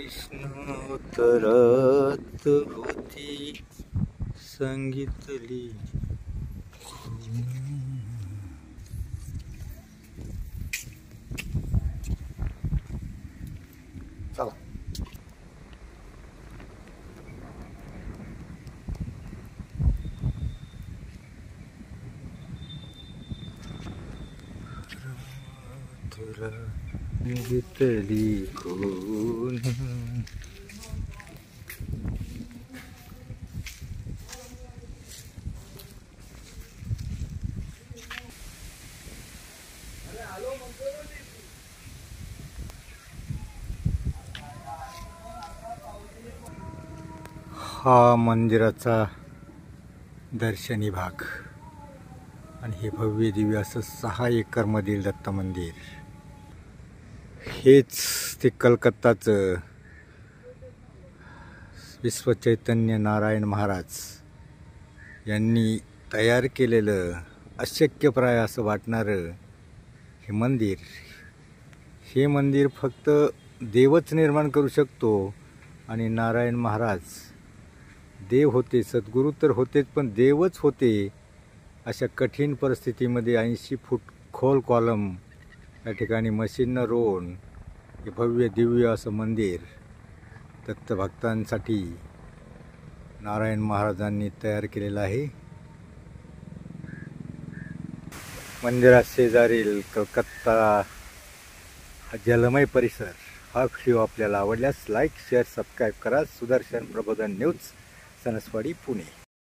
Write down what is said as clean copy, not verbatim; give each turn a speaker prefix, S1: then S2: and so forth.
S1: कृष्णोत्तरात होती सांगितली. चला सांगितली कोण. हा मंदिराचा दर्शनी भाग आणि हे भव्य दिव्य असं 6 एकर मधील दत्त मंदिर. हेच ते कलकत्ताचं विश्वचैतन्य नारायण महाराज यांनी तयार केलेलं अशक्यप्राय असं वाटणारं हे मंदिर. हे मंदिर फक्त देवच निर्माण करू शकतो आणि नारायण महाराज देव होते, सद्गुरू तर होतेच पण देवच होते. अशा कठीण परिस्थितीमध्ये 80 फूट खोल कॉलम या ठिकाणी मशीननं रोवून हे भव्य दिव्य असं मंदिर दत्तभक्तांसाठी नारायण महाराजांनी तयार केलेलं आहे. मंदिरात शेजारील कलकत्ता हा जलमय परिसर. हा व्हिडिओ आपल्याला आवडल्यास लाईक, शेअर, सबस्क्राईब करा. सुदर्शन प्रबोधन न्यूज, सणसवाडी, पुणे.